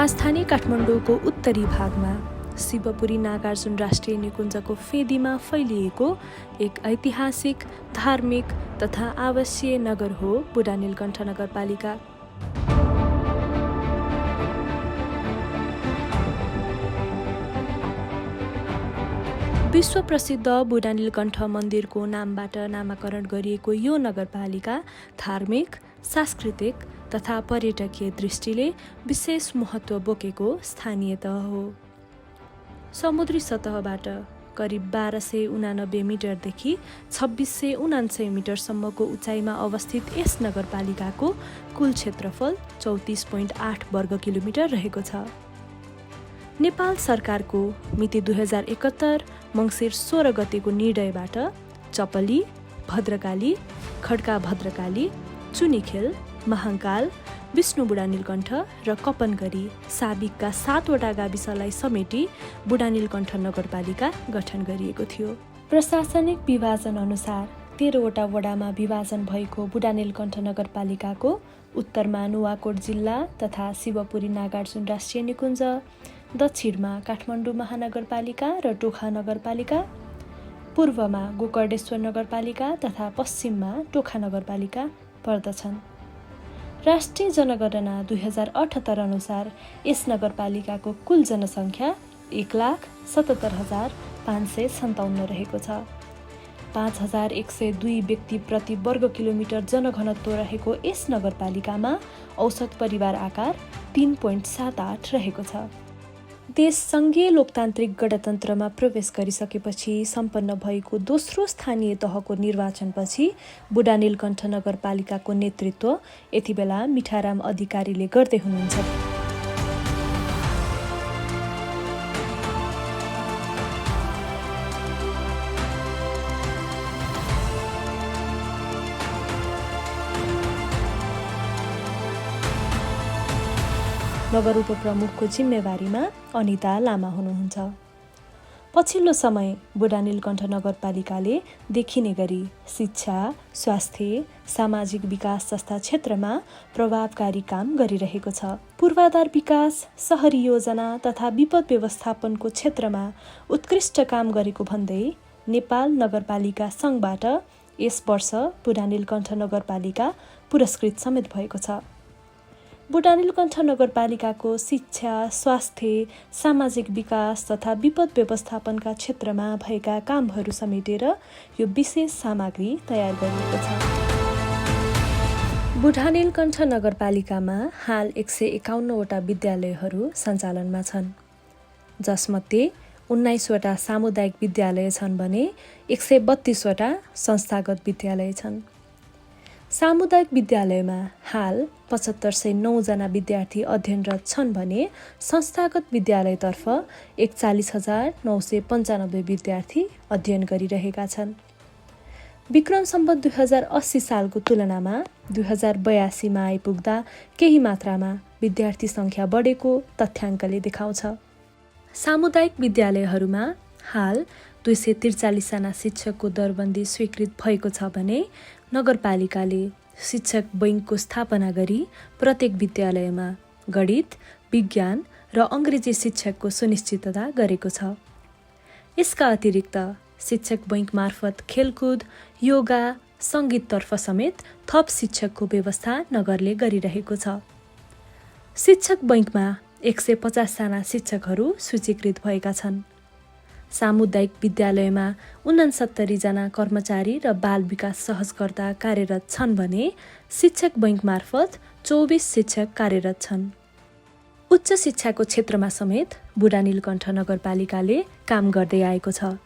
राजधानी काठमाडौँको उत्तरी भागमा शिवपुरी नागार्जुन राष्ट्रिय निकुञ्जको फेदीमा फैलिएको एक ऐतिहासिक, धार्मिक तथा आवासीय नगर हो बुढा नीलकण्ठ नगरपालिका। विश्व प्रसिद्ध बुढा नीलकण्ठ मन्दिरको नामबाट नामाकरण गरिएको यो नगरपालिका धार्मिक, सांस्कृतिक तथा पर्यटकीय दृष्टिले विशेष महत्त्व बोकेको स्थानीय तह हो। समुद्री सतहबाट करिब 1289 मिटरदेखि 2679 मिटरसम्मको उचाइमा अवस्थित यस नगरपालिकाको कुल क्षेत्रफल 34.8 वर्ग किलोमिटर रहेको छ। नेपाल सरकारको मिति 2071 मङ्सिर 16 गतेको निर्णयबाट चपली, भद्रकाली, खड्का भद्रकाली, चुनिखेल, महाङ्काल, विष्णु बुढा नीलकण्ठ र कपनगरी साबिकका 7वटा गाविसलाई समेटी बुढा नीलकण्ठ नगरपालिका गठन गरिएको थियो। प्रशासनिक विभाजन अनुसार 13वटा वडामा विभाजन भएको बुढा नीलकण्ठ नगरपालिकाको उत्तरमा नुवाकोट जिल्ला तथा शिवपुरी नागार्जुन राष्ट्रिय निकुञ्ज, दक्षिणमा काठमाडौँ महानगरपालिका र टोखा नगरपालिका, पूर्वमा गोकर्णेश्वर नगरपालिका तथा पश्चिममा टोखा नगरपालिका पर्दछन्। राष्ट्रिय जनगणना 2078 अनुसार यस नगरपालिकाको कुल जनसङ्ख्या 1,77,557 रहेको छ। 5,102 व्यक्ति प्रति वर्ग किलोमिटर जनघनत्व रहेको यस नगरपालिकामा औसत परिवार आकार 3.78 रहेको छ। देश सङ्घीय लोकतान्त्रिक गणतन्त्रमा प्रवेश गरिसकेपछि सम्पन्न भएको दोस्रो स्थानीय तहको निर्वाचनपछि बुढा नीलकण्ठ नगरपालिकाको नेतृत्व यति बेला मिठाराम अधिकारीले गर्दै हुनुहुन्छ। नगर उपप्रमुखको जिम्मेवारीमा अनिता लामा हुनुहुन्छ। पछिल्लो समय बुढा नीलकण्ठ नगरपालिकाले देखिने गरी शिक्षा, स्वास्थ्य, सामाजिक विकास जस्ता क्षेत्रमा प्रभावकारी काम गरिरहेको छ। पूर्वाधार विकास, शहरी योजना तथा विपद व्यवस्थापनको क्षेत्रमा उत्कृष्ट काम गरेको भन्दै नेपाल नगरपालिका सङ्घबाट यस वर्ष बुढा नीलकण्ठ नगरपालिका पुरस्कृत समेत भएको छ। बुढा नीलकण्ठ नगरपालिकाको शिक्षा, स्वास्थ्य, सामाजिक विकास तथा विपद व्यवस्थापनका क्षेत्रमा भएका कामहरू समेटेर यो विशेष सामग्री तयार गरिएको छ। बुढा नीलकण्ठ नगरपालिकामा हाल 151वटा विद्यालयहरू सञ्चालनमा छन्, जसमध्ये 19वटा सामुदायिक विद्यालय छन् भने 132वटा संस्थागत विद्यालय छन्। सामुदायिक विद्यालयमा हाल 7509 जना विद्यार्थी अध्ययनरत छन् भने संस्थागत विद्यालयतर्फ 41,995 विद्यार्थी अध्ययन गरिरहेका छन्। विक्रम सम्वत 2080 सालको तुलनामा 2082मा आइपुग्दा केही मात्रामा विद्यार्थी सङ्ख्या बढेको तथ्याङ्कले देखाउँछ। सामुदायिक विद्यालयहरूमा हाल 243 जना शिक्षकको दरबन्दी स्वीकृत भएको छ भने नगरपालिकाले शिक्षक बैङ्कको स्थापना गरी प्रत्येक विद्यालयमा गणित, विज्ञान र अङ्ग्रेजी शिक्षकको सुनिश्चितता गरेको छ। यसका अतिरिक्त शिक्षक बैङ्क मार्फत खेलकुद, योगा, सङ्गीततर्फ समेत थप शिक्षकको व्यवस्था नगरले गरिरहेको छ। शिक्षक बैङ्कमा 150 जना शिक्षकहरू सूचीकृत भएका छन्। सामुदायिक विद्यालयमा 69 जना कर्मचारी र बाल विकास सहजकर्ता कार्यरत छन् भने शिक्षक बैङ्क मार्फत 24 शिक्षक कार्यरत छन्। उच्च शिक्षाको क्षेत्रमा समेत बुढा नीलकण्ठ नगरपालिकाले काम गर्दै आएको छ।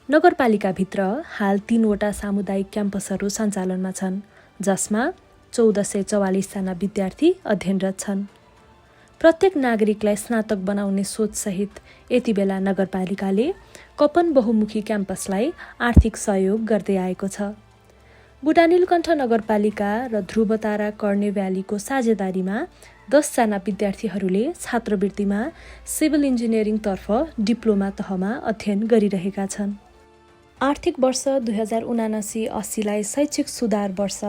नगरपालिकाभित्र हाल 3वटा सामुदायिक क्याम्पसहरू सञ्चालनमा छन्, जसमा 1444 जना विद्यार्थी अध्ययनरत छन्। प्रत्येक नागरिकलाई स्नातक बनाउने सोचसहित यति बेला नगरपालिकाले कपन बहुमुखी क्याम्पसलाई आर्थिक सहयोग गर्दै आएको छ। बुढा नीलकण्ठ नगरपालिका र ध्रुवतारा कर्णे भ्यालीको साझेदारीमा 10 जना विद्यार्थीहरूले छात्रवृत्तिमा सिभिल इन्जिनियरिङतर्फ डिप्लोमा तहमा अध्ययन गरिरहेका छन्। आर्थिक वर्ष 2079-80लाई शैक्षिक सुधार वर्ष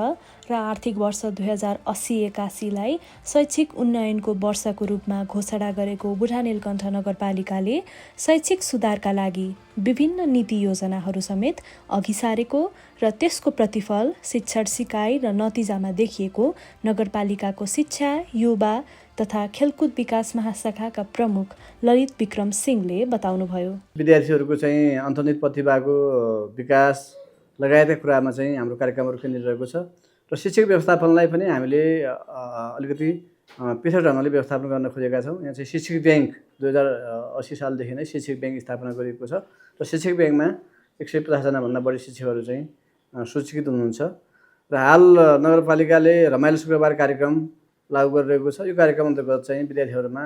र आर्थिक वर्ष 2080-81लाई शैक्षिक उन्नयनको वर्षको रूपमा घोषणा गरेको बुढा नीलकण्ठ नगरपालिकाले शैक्षिक सुधारका लागि विभिन्न नीति योजनाहरू समेत अघि सारेको र त्यसको प्रतिफल शिक्षण सिकाइ र नतिजामा देखिएको नगरपालिकाको शिक्षा, युवा तथा खेलकुद विकास महाशाखाका प्रमुख ललित विक्रम सिंहले बताउनुभयो। विद्यार्थीहरूको चाहिँ अन्तर्निहित प्रतिभाको विकास लगायतका कुरामा चाहिँ हाम्रो कार्यक्रमहरू केन्द्रित रहेको छ र शिक्षक व्यवस्थापनलाई पनि हामीले अलिकति पृथक ढङ्गले व्यवस्थापन गर्न खोजेका छौँ। यहाँ चाहिँ शिक्षक ब्याङ्क 2080 सालदेखि नै शिक्षक ब्याङ्क स्थापना गरिएको छ र शिक्षक ब्याङ्कमा 150जनाभन्दा बढी शिक्षकहरू चाहिँ सूचीकृत हुनुहुन्छ र हाल नगरपालिकाले रमाइलो शुक्रबार कार्यक्रम लागू गरिरहेको छ। यो कार्यक्रम अन्तर्गत चाहिँ विद्यार्थीहरूमा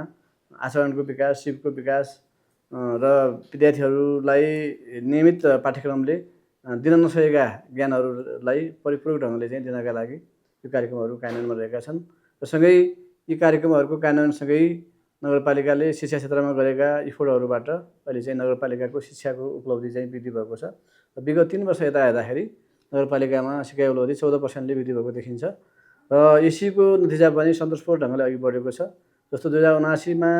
आचरणको विकास, सिपको विकास र विद्यार्थीहरूलाई नियमित पाठ्यक्रमले दिन नसकेका ज्ञानहरूलाई परिपूरक ढङ्गले चाहिँ दिनका लागि यो कार्यक्रमहरू कार्यान्वयनमा रहेका छन् र सँगै यी कार्यक्रमहरूको कार्यान्वयनसँगै नगरपालिकाले शिक्षा क्षेत्रमा गरेका इफोर्टहरूबाट अहिले चाहिँ नगरपालिकाको शिक्षाको उपलब्धि चाहिँ वृद्धि भएको छ र विगत 3 वर्ष यता हेर्दाखेरि नगरपालिकामा शिक्षा उपलब्धि 14%ले वृद्धि भएको देखिन्छ र एसीको नतिजा पनि सन्तोषपूर्ण ढङ्गले अघि बढेको छ। जस्तो 2079मा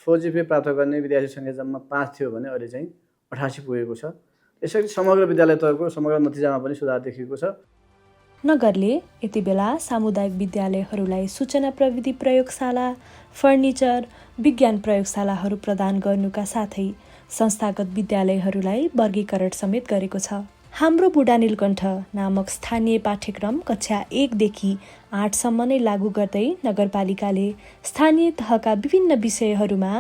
4GPA प्राप्त गर्ने विद्यार्थी सङ्ख्या जम्मा 5 थियो भने अहिले चाहिँ 88 पुगेको छ। यसरी समग्र विद्यालय तहको समग्र नतिजामा पनि सुधार देखिएको छ। नगरले यति बेला सामुदायिक विद्यालयहरूलाई सूचना प्रविधि प्रयोगशाला, फर्निचर, विज्ञान प्रयोगशालाहरू प्रदान गर्नुका साथै संस्थागत विद्यालयहरूलाई वर्गीकरण समेत गरेको छ। हाम्रो बुढा नीलकण्ठ नामक स्थानीय पाठ्यक्रम कक्षा 1देखि 8सम्म नै लागू गर्दै नगरपालिकाले स्थानीय तहका विभिन्न विषयहरूमा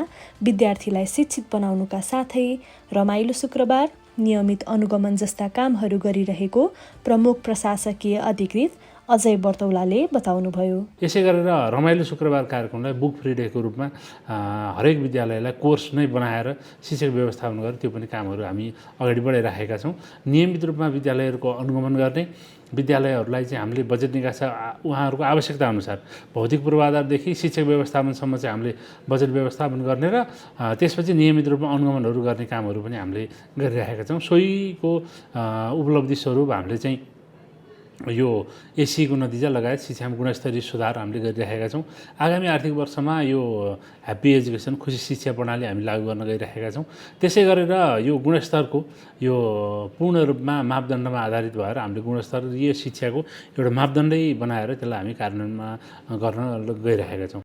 विद्यार्थीलाई शिक्षित बनाउनुका साथै रमाइलो शुक्रबार, नियमित अनुगमन जस्ता कामहरू गरिरहेको प्रमुख प्रशासकीय अधिकृत अजय बर्तौलाले बताउनुभयो। यसै गरेर रमाइलो शुक्रबार कार्यक्रमलाई बुक फ्री डेको रूपमा हरेक विद्यालयलाई कोर्स नै बनाएर शिक्षक व्यवस्थापन गरेर त्यो पनि कामहरू हामी अगाडि बढाइराखेका छौँ। नियमित रूपमा विद्यालयहरूको अनुगमन गर्ने, विद्यालयहरूलाई चाहिँ हामीले बजेट निकासा उहाँहरूको आवश्यकता अनुसार भौतिक पूर्वाधारदेखि शिक्षक व्यवस्थापनसम्म चाहिँ हामीले बजेट व्यवस्थापन गर्ने र त्यसपछि नियमित रूपमा अनुगमनहरू गर्ने कामहरू पनि हामीले गरिरहेका छौँ। सोहीको उपलब्धि स्वरूप हामीले चाहिँ यो एसीको नतिजा लगायत शिक्षामा गुणस्तरीय सुधार हामीले गरिरहेका छौँ। आगामी आर्थिक वर्षमा यो ह्याप्पी एजुकेसन खुसी शिक्षा प्रणाली हामी लागू गर्न गइरहेका छौँ। त्यसै गरेर यो गुणस्तरको यो पूर्ण रूपमा मापदण्डमा आधारित भएर हामीले गुणस्तरीय शिक्षाको एउटा मापदण्डै बनाएर त्यसलाई हामी कार्यान्वयनमा गर्न गइरहेका छौँ।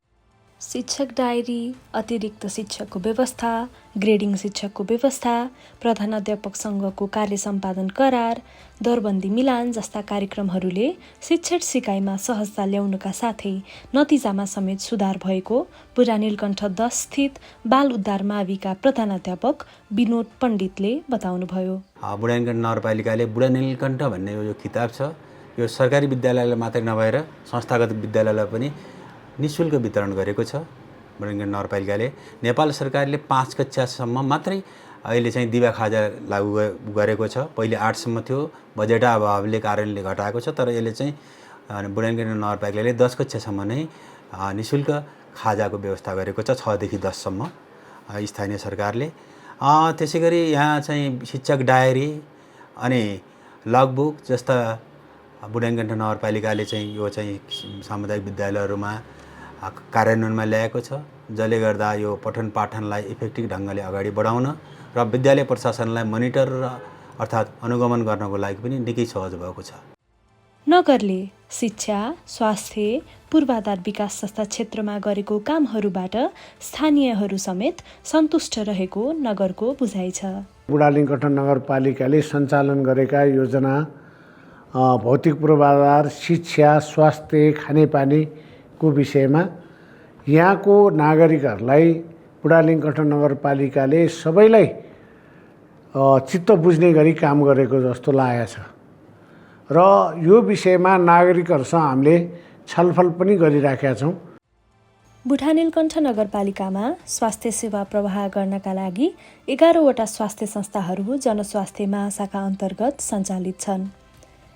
शिक्षक डायरी, अतिरिक्त शिक्षकको व्यवस्था, ग्रेडिङ शिक्षकको व्यवस्था, प्रधानाध्यापकसँगको कार्य सम्पादन करार, दरबन्दी मिलान जस्ता कार्यक्रमहरूले शिक्षण सिकाइमा सहजता ल्याउनुका साथै नतिजामा समेत सुधार भएको बुढा नीलकण्ठ 10 स्थित बाल उद्धार माविका प्रधानाध्यापक विनोद पण्डितले बताउनुभयो। बुढा नीलकण्ठ नगरपालिकाले बुढा नीलकण्ठ भन्ने यो किताब छ, यो सरकारी विद्यालयलाई मात्रै नभएर संस्थागत विद्यालयलाई पनि निःशुल्क वितरण गरेको छ। बुढा नीलकण्ठ नगरपालिकाले नेपाल सरकारले 5 कक्षासम्म मात्रै अहिले चाहिँ दिवा खाजा लागू गरेको छ। पहिले 8सम्म थियो, बजेट अभावले कारणले घटाएको छ, तर यसले चाहिँ बुढा नीलकण्ठ नगरपालिकाले 10 कक्षासम्म नै निःशुल्क खाजाको व्यवस्था गरेको छ, 6 देखि 10सम्म स्थानीय सरकारले। त्यसै गरी यहाँ चाहिँ शिक्षक डायरी अनि लगबुक जस्ता बुढा नीलकण्ठ नगरपालिकाले चाहिँ यो चाहिँ सामुदायिक विद्यालयहरूमा कार्यान्वयनमा ल्याएको छ, जसले गर्दा यो पठन पाठनलाई इफेक्टिभ ढङ्गले अगाडि बढाउन र विद्यालय प्रशासनलाई मोनिटर अर्थात् अनुगमन गर्नको लागि पनि निकै सहज भएको छ। नगरले शिक्षा, स्वास्थ्य, पूर्वाधार विकास जस्ता क्षेत्रमा गरेको कामहरूबाट स्थानीयहरू समेत सन्तुष्ट रहेको नगरको बुझाइ छ। बुढा नीलकण्ठ नगरपालिकाले सञ्चालन गरेका योजना भौतिक पूर्वाधार, शिक्षा, स्वास्थ्य, खानेपानीको विषयमा यहाँको नागरिकहरूलाई बुढा नीलकण्ठ नगरपालिकाले सबैलाई चित्त बुझ्ने गरी काम गरेको जस्तो लागेको छ र यो विषयमा नागरिकहरूसँग हामीले छलफल पनि गरिराखेका छौँ। बुढा नीलकण्ठ नगरपालिकामा स्वास्थ्य सेवा प्रवाह गर्नका लागि 11वटा स्वास्थ्य संस्थाहरू जनस्वास्थ्य महाशाखा अन्तर्गत सञ्चालित छन्।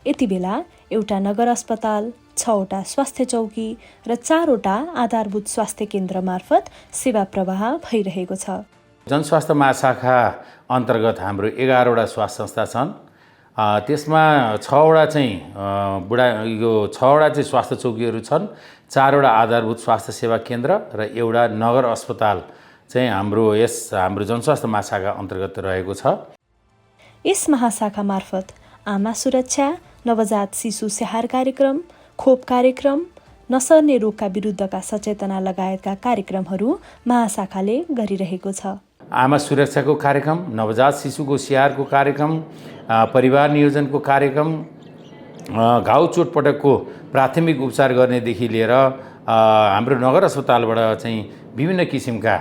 यति बेला एउटा नगर अस्पताल, 6वटा स्वास्थ्य चौकी र 4वटा आधारभूत स्वास्थ्य केन्द्र मार्फत सेवा प्रवाह भइरहेको छ। जनस्वास्थ्य महाशाखा अन्तर्गत हाम्रो 11वटा स्वास्थ्य संस्था छन्। त्यसमा 6वटा चाहिँ यो 6वटा चाहिँ स्वास्थ्य चौकीहरू छन्, 4वटा आधारभूत स्वास्थ्य सेवा केन्द्र र एउटा नगर अस्पताल चाहिँ हाम्रो जनस्वास्थ्य महाशाखा अन्तर्गत रहेको छ। यस महाशाखा मार्फत आमा सुरक्षा, नवजात शिशु स्याहार कार्यक्रम, खोप कार्यक्रम, नसर्ने रोगका विरुद्धका सचेतना लगायतका कार्यक्रमहरू महाशाखाले गरिरहेको छ। आमा सुरक्षाको कार्यक्रम, नवजात शिशुको स्याहारको कार्यक्रम, परिवार नियोजनको कार्यक्रम, घाउ चोटपटकको प्राथमिक उपचार गर्नेदेखि लिएर हाम्रो नगर अस्पतालबाट चाहिँ विभिन्न किसिमका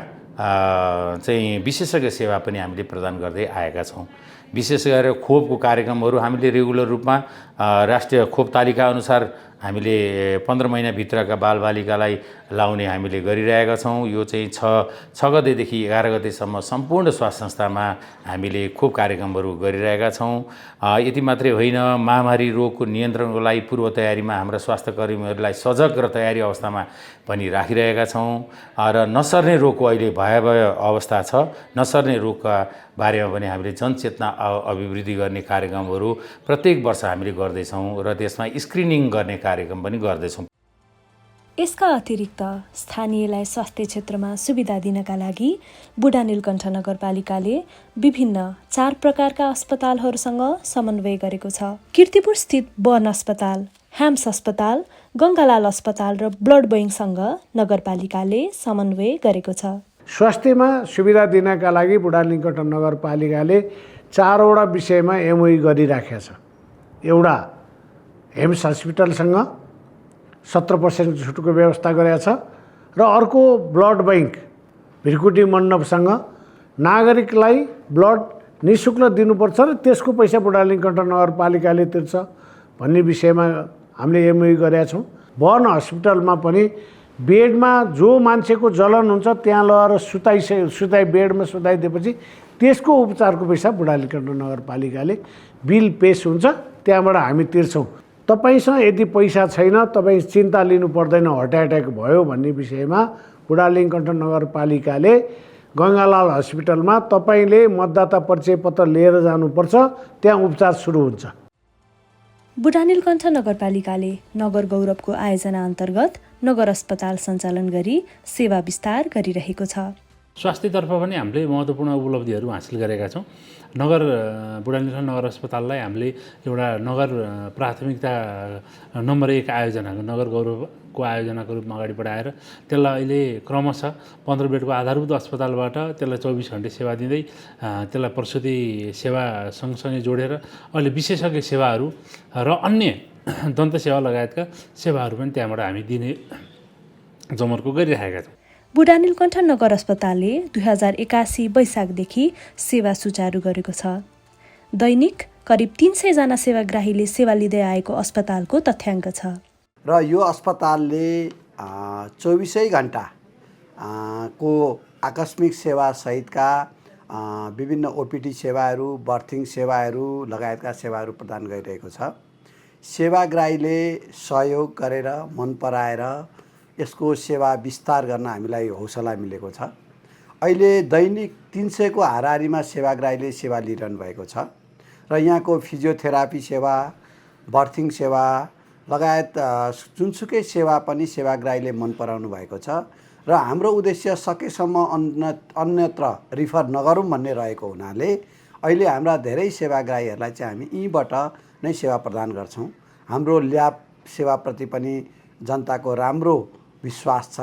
चाहिँ विशेषज्ञ सेवा पनि हामीले प्रदान गर्दै आएका छौँ। विशेष गरेर खोपको कार्यक्रमहरू हामीले रेगुलर रूपमा राष्ट्रिय खोप तालिका अनुसार हामीले 15 महिनाभित्रका बालबालिकालाई लाउने हामीले गरिरहेका छौँ। यो चाहिँ 6 गतेदेखि 11 गतेसम्म सम्पूर्ण स्वास्थ्य संस्थामा हामीले खोप कार्यक्रमहरू गरिरहेका छौँ। यति मात्रै होइन, महामारी रोगको नियन्त्रणको लागि पूर्व तयारीमा हाम्रा स्वास्थ्य कर्मीहरूलाई सजग र तयारी अवस्थामा पनि राखिरहेका छौँ। र नसर्ने रोगको अहिले भयावह अवस्था छ, नसर्ने रोगका बारेमा पनि हामीले जनचेतना अभिवृद्धि गर्ने कार्यक्रमहरू प्रत्येक वर्ष हामीले गर्दैछौँ र त्यसमा स्क्रिनिङ गर्ने कार्यक्रम पनि गर्दैछौँ। यसका अतिरिक्त स्थानीयलाई स्वास्थ्य क्षेत्रमा सुविधा दिनका लागि बुढा नीलकण्ठ नगरपालिकाले विभिन्न 4 प्रकारका अस्पतालहरूसँग समन्वय गरेको छ। कीर्तिपुर स्थित बर्न अस्पताल, ह्याम्स अस्पताल, गङ्गालाल अस्पताल र ब्लड बैंकसँग नगरपालिकाले समन्वय गरेको छ। स्वास्थ्यमा सुविधा दिनका लागि बुढा नीलकण्ठ नगरपालिकाले 4वटा विषयमा एमओयू गरिराखेको छ। एउटा हेम्स हस्पिटलसँग 70% छुटको व्यवस्था गरेको छ र अर्को ब्लड बैंक भिरकुटी मण्डपसँग नागरिकलाई ब्लड निःशुल्क दिनुपर्छ र त्यसको पैसा बुढा नीलकण्ठ नगरपालिकाले तिर्छ भन्ने विषयमा हामीले एमओयू गरेका छौँ। बर्न हस्पिटलमा पनि बेडमा जो मान्छेको जलन हुन्छ त्यहाँ लगाएर बेडमा सुताइदिएपछि त्यसको उपचारको पैसा बुढा नीलकण्ठ नगरपालिकाले बिल पेश हुन्छ, त्यहाँबाट हामी तिर्छौँ। तपाईसँग यदि पैसा छैन, तपाईँ चिन्ता लिनु पर्दैन, हार्ट एट्याक भयो भन्ने विषयमा बुढा नीलकण्ठ नगरपालिकाले गङ्गालाल हस्पिटलमा तपाईँले मतदाता परिचय पत्र लिएर जानुपर्छ, त्यहाँ उपचार सुरु हुन्छ। बुढा नीलकण्ठ नगरपालिकाले नगर गौरवको आयोजना अन्तर्गत नगर अस्पताल सञ्चालन गरी सेवा विस्तार गरिरहेको छ। स्वास्थ्यतर्फ पनि हामीले महत्त्वपूर्ण उपलब्धिहरू हासिल गरेका छौँ। बुढा नीलकण्ठ नगर अस्पताललाई हामीले एउटा नगर प्राथमिकता नम्बर 1 आयोजना, नगर गौरवको आयोजनाको रूपमा अगाडि बढाएर त्यसलाई अहिले क्रमशः 15 बेडको आधारभूत अस्पतालबाट त्यसलाई 24 घण्टे सेवा दिँदै त्यसलाई प्रसुति सेवा सँगसँगै जोडेर अहिले विशेषज्ञ सेवाहरू र अन्य दन्त सेवा लगायतका सेवाहरू पनि त्यहाँबाट हामी दिने जमर्को गरिरहेका छौँ। बुढा नीलकण्ठ नगर अस्पतालले 2081 वैशाखदेखि सेवा सुचारू गरेको छ। दैनिक करिब 300 जना सेवाग्राहीले सेवा लिँदै आएको अस्पतालको तथ्याङ्क छ। र यो अस्पतालले 24 घण्टा को आकस्मिक सेवा सहितका विभिन्न ओपिडी सेवाहरू, बर्थिङ सेवाहरू लगायतका सेवाहरू प्रदान गरिरहेको छ। सेवाग्राहीले सहयोग गरेर मन पराएर यसको सेवा विस्तार गर्न हामीलाई हौसला मिलेको छ। अहिले दैनिक 300 को हाराहारीमा सेवाग्राहीले सेवा लिइरहनु भएको छ र यहाँको फिजियोथेरापी सेवा, बर्थिङ सेवा लगायत जुनसुकै सेवा पनि सेवाग्राहीले मन पराउनु भएको छ र हाम्रो उद्देश्य सकेसम्म अन्यत्र रिफर नगरौँ भन्ने रहेको हुनाले अहिले हाम्रा धेरै सेवाग्राहीहरूलाई चाहिँ हामी यहीँबाट नै सेवा प्रदान गर्छौँ। हाम्रो ल्याब सेवाप्रति पनि जनताको राम्रो विश्वास छ।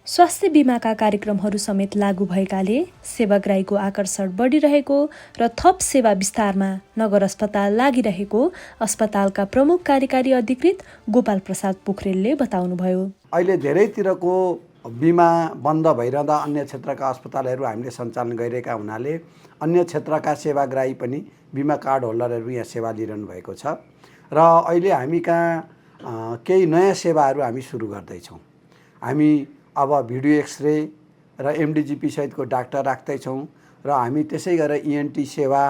स्वास्थ्य बिमाका कार्यक्रमहरू समेत लागू भएकाले सेवाग्राहीको आकर्षण बढिरहेको र थप सेवा विस्तारमा नगर अस्पताल लागिरहेको अस्पतालका प्रमुख कार्यकारी अधिकृत गोपाल प्रसाद पोखरेलले बताउनुभयो। अहिले धेरैतिरको बिमा बन्द भइरहँदा अन्य क्षेत्रका अस्पतालहरू हामीले सञ्चालन गरिरहेका हुनाले अन्य क्षेत्रका सेवाग्राही पनि बिमा कार्ड होल्डरहरू यहाँ सेवा लिइरहनु भएको छ र अहिले हामी कहाँ केही नयाँ सेवाहरू हामी सुरु गर्दैछौँ। हामी अब भिडियो एक्सरे र एमडिजिपी सहितको डाक्टर राख्दैछौँ र हामी त्यसै गरेर इएनटी सेवा,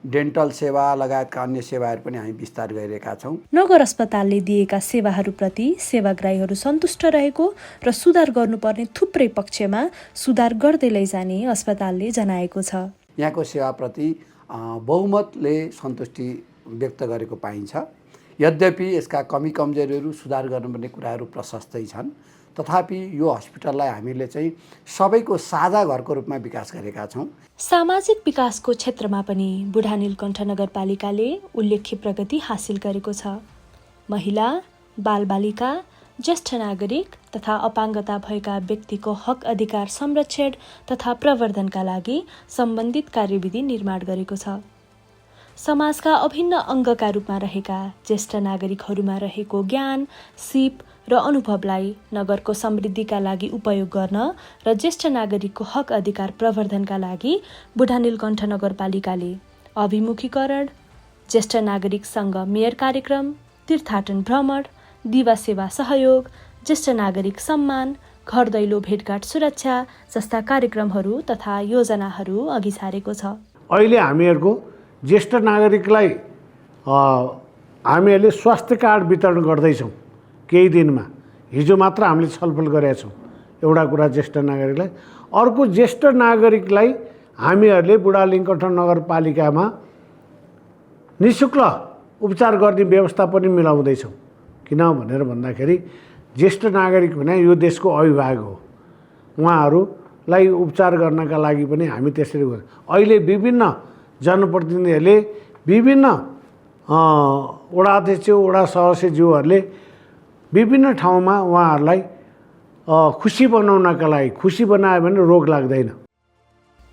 डेन्टल सेवा लगायतका अन्य सेवाहरू पनि हामी विस्तार गरिरहेका छौँ। नगर अस्पतालले दिएका सेवाहरूप्रति सेवाग्राहीहरू सन्तुष्ट रहेको र सुधार गर्नुपर्ने थुप्रै पक्षमा सुधार गर्दै लैजाने अस्पतालले जनाएको छ। यहाँको सेवाप्रति बहुमतले सन्तुष्टि व्यक्त गरेको पाइन्छ। यद्यपि यसका कमी कमजोरीहरू सुधार गर्नुपर्ने कुराहरू प्रशस्तै छन्। तथापि यो हस्पिटललाई हामीले चाहिँ सबैको साझा घरको रूपमा विकास गरेका छौँ। सामाजिक विकासको क्षेत्रमा पनि बुढा नीलकण्ठ नगरपालिकाले उल्लेख्य प्रगति हासिल गरेको छ। महिला, बालबालिका, ज्येष्ठ नागरिक तथा अपाङ्गता भएका व्यक्तिको हक अधिकार संरक्षण तथा प्रवर्धनका लागि सम्बन्धित कार्यविधि निर्माण गरेको छ। समाजका अभिन्न अङ्गका रूपमा रहेका ज्येष्ठ नागरिकहरूमा रहेको ज्ञान, सिप र अनुभवलाई नगरको समृद्धिका लागि उपयोग गर्न र ज्येष्ठ नागरिकको हक अधिकार प्रवर्धनका लागि बुढा नीलकण्ठ नगरपालिकाले अभिमुखीकरण, ज्येष्ठ नागरिकसँग मेयर कार्यक्रम, तीर्थाटन भ्रमण, दिवा सेवा सहयोग, ज्येष्ठ नागरिक सम्मान, घर दैलो भेटघाट सुरक्षा जस्ता कार्यक्रमहरू तथा योजनाहरू अघि सारेको छ। अहिले हामीहरूको ज्येष्ठ नागरिकलाई हामीहरूले स्वास्थ्य कार्ड वितरण गर्दैछौँ। केही दिनमा हिजो मात्र हामीले छलफल गरेका छौँ एउटा कुरा ज्येष्ठ नागरिकलाई। अर्को ज्येष्ठ नागरिकलाई हामीहरूले बुढा नीलकण्ठ नगरपालिकामा निःशुल्क उपचार गर्ने व्यवस्था पनि मिलाउँदैछौँ। किन भनेर भन्दाखेरि ज्येष्ठ नागरिक भने यो देशको अभिभावक हो। उहाँहरूलाई उपचार गर्नका लागि पनि हामी त्यसरी गर्छौँ। अहिले विभिन्न जनप्रतिनिधिहरूले, विभिन्न वडा अध्यक्ष, वडा सदस्यज्यूहरूले विभिन्न ठाउँमा उहाँहरूलाई खुसी बनाउनका लागि, खुसी बनायो भने रोग लाग्दैन।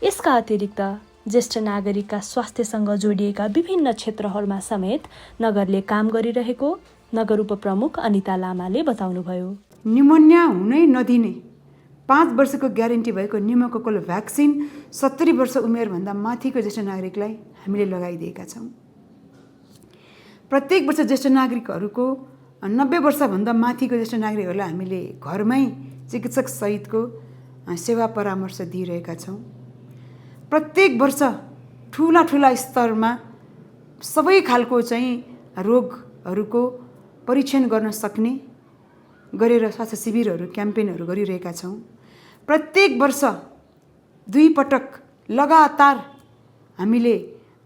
यसका अतिरिक्त ज्येष्ठ नागरिकका स्वास्थ्यसँग जोडिएका विभिन्न क्षेत्रहरूमा समेत नगरले काम गरिरहेको नगर उपप्रमुख अनिता लामाले बताउनुभयो। निमोनिया हुनै नदिने 5 वर्षको ग्यारेन्टी भएको निमोकोकल भ्याक्सिन 70 वर्ष उमेरभन्दा माथिको ज्येष्ठ नागरिकलाई हामीले लगाइदिएका छौँ। प्रत्येक वर्ष ज्येष्ठ नागरिकहरूको 90 वर्षभन्दा माथिको ज्येष्ठ नागरिकहरूलाई हामीले घरमै चिकित्सक सहितको सेवा परामर्श दिइरहेका छौँ। प्रत्येक वर्ष ठुला ठुला स्तरमा सबै खालको चाहिँ रोगहरूको परीक्षण गर्न सक्ने गरेर स्वास्थ्य शिविरहरू, क्याम्पेनहरू गरिरहेका छौँ। प्रत्येक वर्ष 2 पटक लगातार हामीले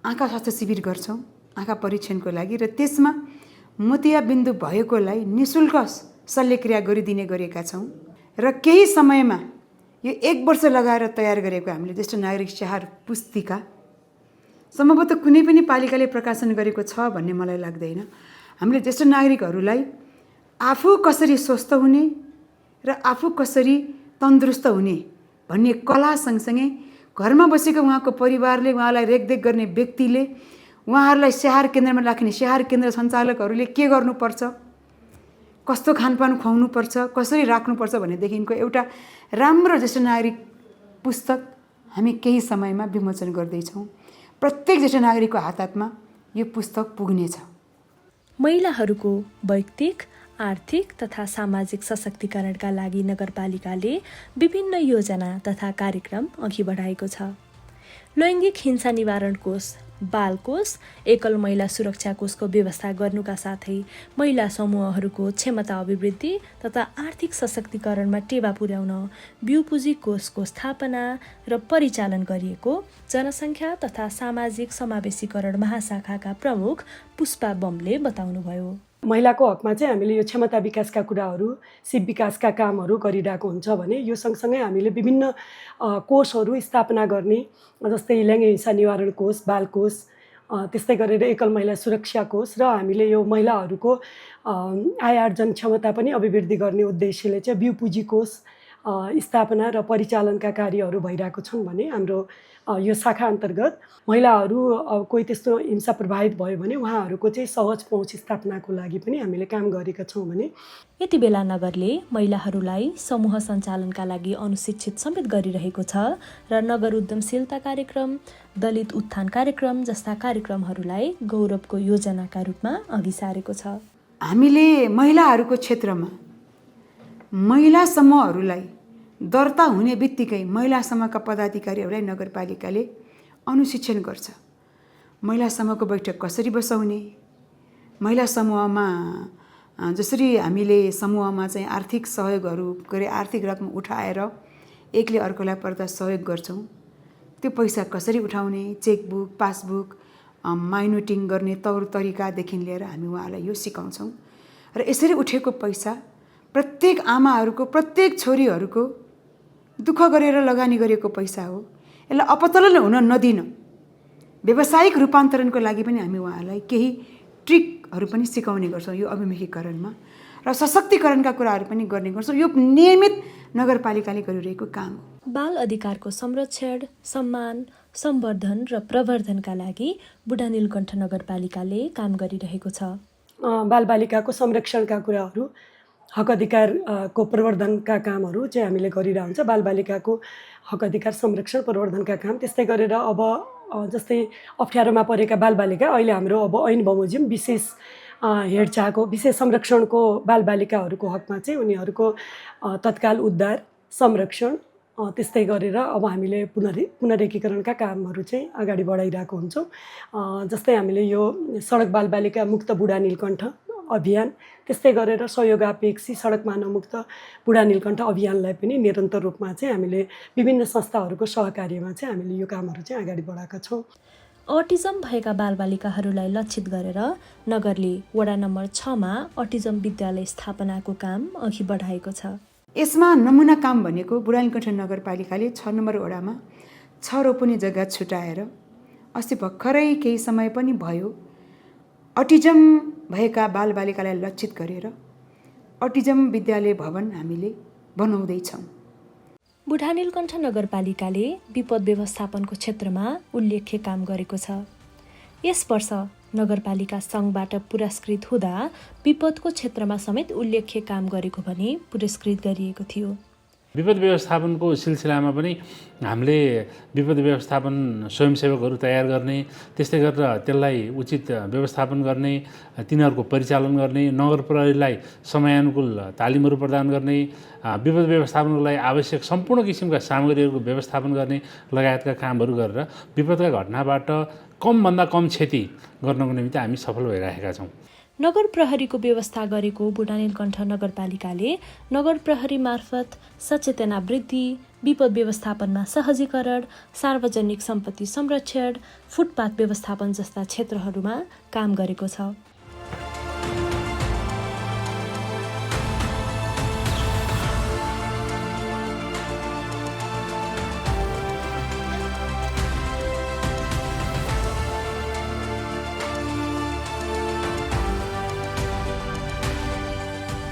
आँखा स्वास्थ्य शिविर गर्छौँ आँखा परीक्षणको लागि, र त्यसमा मोतियाबिन्दु भएकोलाई निःशुल्क शल्यक्रिया गरिदिने गरेका छौँ। र केही समयमा यो 1 वर्ष लगाएर तयार गरेको हामीले ज्येष्ठ नागरिक स्याहार पुस्तिका सम्भवतः कुनै पनि पालिकाले प्रकाशन गरेको छ भन्ने मलाई लाग्दैन। हामीले ज्येष्ठ नागरिकहरूलाई आफू कसरी स्वस्थ हुने र आफू कसरी तन्दुरुस्त हुने भन्ने कला सँगसँगै घरमा बसेको उहाँको परिवारले, उहाँलाई रेखदेख गर्ने व्यक्तिले, उहाँहरूलाई स्याहार केन्द्रमा राख्ने स्याहार केन्द्र सञ्चालकहरूले के गर्नुपर्छ, कस्तो खानपान खुवाउनुपर्छ, कसरी राख्नुपर्छ भनेदेखिको एउटा राम्रो ज्येष्ठ नागरिक पुस्तक हामी केही समयमा विमोचन गर्दैछौँ। प्रत्येक ज्येष्ठ नागरिकको हातमा यो पुस्तक पुग्नेछ। महिलाहरूको वैयक्तिक, आर्थिक तथा सामाजिक सशक्तिकरणका लागि नगरपालिकाले विभिन्न योजना तथा कार्यक्रम अघि बढाएको छ। लैङ्गिक हिंसा निवारण कोष, बाल कोष, एकल महिला सुरक्षा कोषको व्यवस्था गर्नुका साथै महिला समूहहरूको क्षमता अभिवृद्धि तथा आर्थिक सशक्तिकरणमा टेवा पुर्याउन बिउ पुँजी कोषको स्थापना र परिचालन गरिएको जनसङ्ख्या तथा सामाजिक समावेशीकरण महाशाखाका प्रमुख पुष्पा बमले बताउनुभयो। महिलाको हकमा चाहिँ हामीले यो क्षमता विकासका कुराहरू, सिप विकासका कामहरू गरिरहेको हुन्छ भने यो सँगसँगै हामीले विभिन्न कोषहरू स्थापना गर्ने, जस्तै लैङ्गिक हिंसा निवारण कोष, बाल कोष, त्यस्तै गरेर एकल महिला सुरक्षा कोष, र हामीले यो महिलाहरूको आय आर्जन क्षमता पनि अभिवृद्धि गर्ने उद्देश्यले चाहिँ बिउ पुँजी कोष स्थापना र परिचालनका कार्यहरू भइरहेको छन् भने हाम्रो यो शाखा अन्तर्गत महिलाहरू कोही त्यस्तो हिंसा प्रभावित भयो भने उहाँहरूको चाहिँ सहज पहुँच स्थापनाको लागि पनि हामीले काम गरेका छौँ भने यति बेला नगरले महिलाहरूलाई समूह सञ्चालनका लागि अनुशिक्षित समेत गरिरहेको छ र नगर उद्यमशीलता कार्यक्रम, दलित उत्थान कार्यक्रम जस्ता कार्यक्रमहरूलाई गौरवको योजनाका रूपमा अघि सारेको छ। हामीले महिलाहरूको क्षेत्रमा महिला समूहहरूलाई दर्ता हुने बित्तिकै महिला समूहका पदाधिकारीहरूलाई नगरपालिकाले अनुशिक्षण गर्छ। महिला समूहको बैठक कसरी बसाउने, महिला समूहमा जसरी हामीले समूहमा चाहिँ आर्थिक सहयोगहरू गरे आर्थिक रकम उठाएर एकले अर्कोलाई पर्दा सहयोग गर्छौँ, त्यो पैसा कसरी उठाउने, चेकबुक, पासबुक, माइनोटिङ गर्ने तौर तरिकादेखि लिएर हामी उहाँलाई यो सिकाउँछौँ। र यसरी उठेको पैसा प्रत्येक आमाहरूको, प्रत्येक छोरीहरूको दुःख गरेर लगानी गरेको पैसा हो। यसलाई अपतलन हुन नदिन व्यावसायिक रूपान्तरणको लागि पनि हामी उहाँलाई केही ट्रिकहरू पनि सिकाउने गर्छौँ यो अभिमुखीकरणमा, र सशक्तिकरणका कुराहरू पनि गर्ने गर्छौँ। यो नियमित नगरपालिकाले गरिरहेको काम हो। बाल अधिकारको संरक्षण, सम्मान, सम्वर्धन र प्रवर्धनका लागि बुढा नीलकण्ठ नगरपालिकाले काम गरिरहेको छ। बालबालिकाको संरक्षणका कुराहरू, हक अधिकारको प्रवर्धनका कामहरू चाहिँ हामीले गरिरहेको हुन्छ। बालबालिकाको हक अधिकार संरक्षण प्रवर्धनका काम, त्यस्तै गरेर अब जस्तै अप्ठ्यारोमा परेका बालबालिका अहिले हाम्रो अब ऐन बमोजिम विशेष हेरचाहको, विशेष संरक्षणको बालबालिकाहरूको हकमा चाहिँ उनीहरूको तत्काल उद्धार, संरक्षण, त्यस्तै गरेर अब हामीले पुनरेकीकरणका कामहरू चाहिँ अगाडि बढाइरहेको हुन्छौँ। जस्तै हामीले यो सडक बालबालिका मुक्त बुढा नीलकण्ठ अभियान, त्यस्तै गरेर सहयोगापेक्षी सडक मानवमुक्त बुढा नीलकण्ठ अभियानलाई पनि निरन्तर रूपमा चाहिँ हामीले विभिन्न संस्थाहरूको सहकार्यमा चाहिँ हामीले यो कामहरू चाहिँ अगाडि बढाएका छौँ। अटिजम भएका बालबालिकाहरूलाई लक्षित गरेर नगरले वडा नम्बर 6 मा अटिजम विद्यालय स्थापनाको काम अघि बढाएको छ। यसमा नमुना काम भनेको बुढा नीलकण्ठ नगरपालिकाले 6 नम्बर वडामा 6 रोपनी जग्गा छुटाएर अस्ति भर्खरै केही समय पनि भयो अटिजम भएका बालबालिकालाई लक्षित गरेर अटिजम विद्यालय भवन हामीले बनाउँदैछौँ। बुढा नीलकण्ठ नगरपालिकाले विपद व्यवस्थापनको क्षेत्रमा उल्लेख्य काम गरेको छ। यस वर्ष नगरपालिका सङ्घबाट पुरस्कृत हुँदा विपदको क्षेत्रमा समेत उल्लेख्य काम गरेको भनी पुरस्कृत गरिएको थियो। विपद व्यवस्थापनको सिलसिलामा पनि हामीले विपद व्यवस्थापन स्वयंसेवकहरू तयार गर्ने, त्यस्तै गरेर त्यसलाई उचित व्यवस्थापन गर्ने, तिनीहरूको परिचालन गर्ने, नगर प्रहरीलाई समयानुकूल तालिमहरू प्रदान गर्ने, विपद व्यवस्थापनको लागि आवश्यक सम्पूर्ण किसिमका सामग्रीहरूको व्यवस्थापन गर्ने लगायतका कामहरू गरेर विपदका घटनाबाट कमभन्दा कम क्षति गर्नको निमित्त हामी सफल भइरहेका छौँ। नगर प्रहरीको व्यवस्था गरेको बुढा नीलकण्ठ नगरपालिकाले नगर प्रहरी मार्फत सचेतना वृद्धि, विपद व्यवस्थापनमा सहजीकरण, सार्वजनिक सम्पत्ति संरक्षण, फुटपाथ व्यवस्थापन जस्ता क्षेत्रहरूमा काम गरेको छ।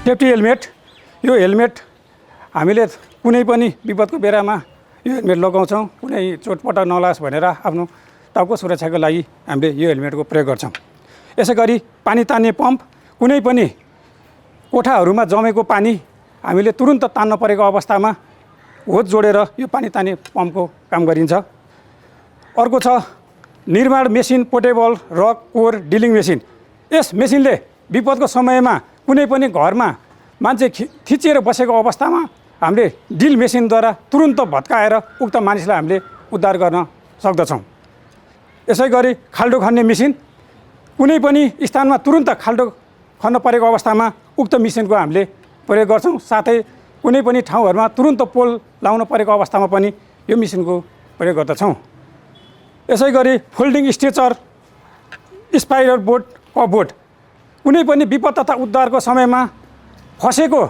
सेफ्टी हेलमेट, यो हेलमेट हामीले कुनै पनि विपदको बेलामा यो हेलमेट लगाउँछौँ। कुनै चोटपटक नलाओस् भनेर आफ्नो टाउको सुरक्षाको लागि हामीले यो हेलमेटको प्रयोग गर्छौँ। यसै गरी पानी तान्ने पम्प, कुनै पनि कोठाहरूमा जमेको पानी हामीले तुरुन्त तान्न परेको अवस्थामा होज जोडेर यो पानी तान्ने पम्पको काम गरिन्छ। अर्को छ निर्माण machine, portable rock core drilling machine. यस मेसिनले विपदको समयमा कुनै पनि घरमा मान्छे थिचिएर बसेको अवस्थामा हामीले ड्रिल मेसिनद्वारा तुरुन्त भत्काएर उक्त मानिसलाई हामीले उद्धार गर्न सक्दछौँ। यसै गरी खाल्डो खन्ने मेसिन, कुनै पनि स्थानमा तुरुन्त खाल्डो खन्न परेको अवस्थामा उक्त मेसिनको हामीले प्रयोग गर्छौँ। साथै कुनै पनि ठाउँहरूमा तुरुन्त पोल लाउन परेको अवस्थामा पनि यो मेसिनको प्रयोग गर्दछौँ। यसै गरी फोल्डिङ स्ट्रेचर, स्पाइडर बोट, कपबोट, कुनै पनि विपद तथा उद्धारको समयमा फसेको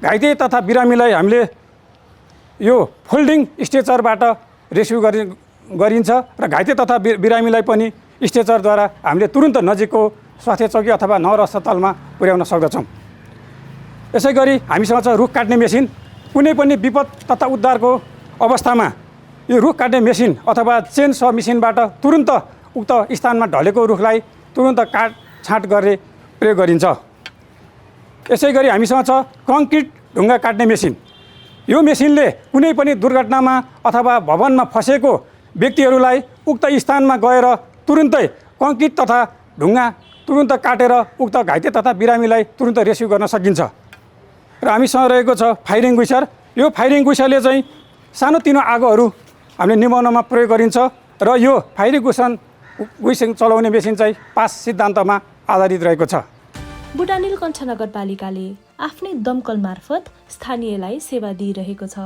घाइते तथा बिरामीलाई हामीले यो फोल्डिङ स्ट्रेचरबाट रेस्क्यु गरिन्छ र घाइते तथा बिरामीलाई पनि स्ट्रेचरद्वारा हामीले तुरुन्त नजिकको स्वास्थ्य चौकी अथवा नगर अस्पतालमा पुर्याउन सक्दछौँ। यसै गरी हामीसँग छ रुख काट्ने मेसिन। कुनै पनि विपद तथा उद्धारको अवस्थामा यो रुख काट्ने मेसिन अथवा चेन स मेसिनबाट तुरुन्त उक्त स्थानमा ढलेको रुखलाई तुरुन्त काटछाँट गर्ने प्रयोग गरिन्छ। यसै गरी हामीसँग छ कङ्क्रिट ढुङ्गा काट्ने मेसिन। यो मेसिनले कुनै पनि दुर्घटनामा अथवा भवनमा फसेको व्यक्तिहरूलाई उक्त स्थानमा गएर तुरुन्तै कङ्क्रिट तथा ढुङ्गा तुरुन्त काटेर उक्त घाइते तथा बिरामीलाई तुरुन्त रेस्क्यु गर्न सकिन्छ। र हामीसँग रहेको छ फायरिङ गुइसर। यो फायरिङ गुइसरले चाहिँ सानोतिनो आगोहरू हामीले निभाउनमा प्रयोग गरिन्छ र यो फायरिङ गुइसर उइसिङ चलाउने मेसिन चाहिँ 5 सिद्धान्तमा आधारित रहेको छ। बुढानीलकण्ठ नगरपालिकाले आफ्नै दमकल मार्फत स्थानीयलाई सेवा दिइरहेको छ।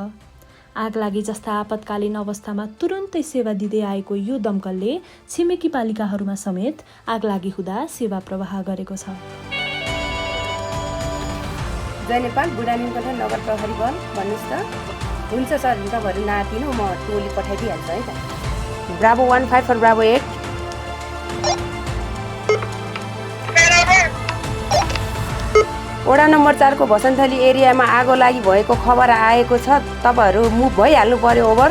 आगलागी जस्ता आपतकालीन अवस्थामा तुरुन्तै सेवा दिँदै आएको यो दमकलले छिमेकी पालिकाहरूमा समेत आगलागी हुँदा सेवा प्रवाह गरेको छ। जय नेपाल बुढानीलकण्ठ नगर प्रहरी बल भन्नुहोस् त। हुन्छ सर, तपाईँहरू नआतिनु, म टोली पठाइदिइहाल्छु है त। Bravo 15 for Bravo 8। वडा नम्बर 4 को भसनथली एरियामा आगो लागि भएको खबर आएको छ। तपाईँहरू मुभ भइहाल्नु पर्यो। ओभर।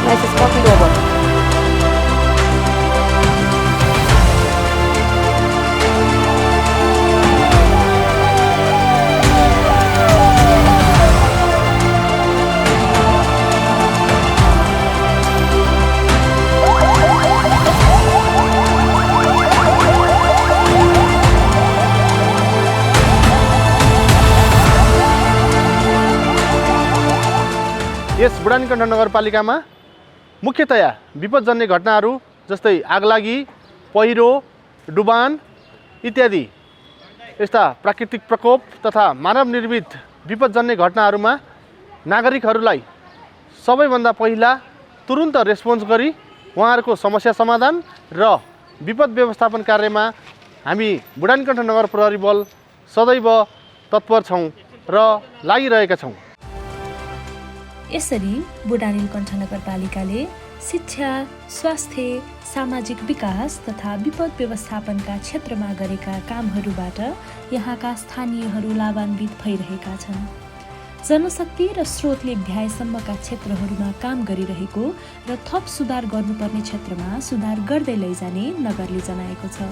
Message copy over. यस बुढानीकण्ठ नगरपालिकामा मुख्यतया विपदजन्य घटनाहरू जस्तै आगलागी, पहिरो, डुबान इत्यादि यस्ता प्राकृतिक प्रकोप तथा मानव निर्मित विपदजन्य घटनाहरूमा नागरिकहरूलाई सबैभन्दा पहिला तुरुन्त रेस्पोन्स गरी उहाँहरूको समस्या समाधान र विपद व्यवस्थापन कार्यमा हामी बुढानीकण्ठ नगर प्रहरी बल सदैव तत्पर छौँ र लागिरहेका छौँ। यसरी बुढानीलकण्ठ नगरपालिकाले शिक्षा, स्वास्थ्य, सामाजिक विकास तथा विपद व्यवस्थापनका क्षेत्रमा गरेका कामहरूबाट यहाँका स्थानीयहरू लाभान्वित भइरहेका छन्। जनशक्ति र स्रोतले भ्याएसम्मका क्षेत्रहरूमा काम गरिरहेको र थप सुधार गर्नुपर्ने क्षेत्रमा सुधार गर्दै लैजाने नगरले जनाएको छ।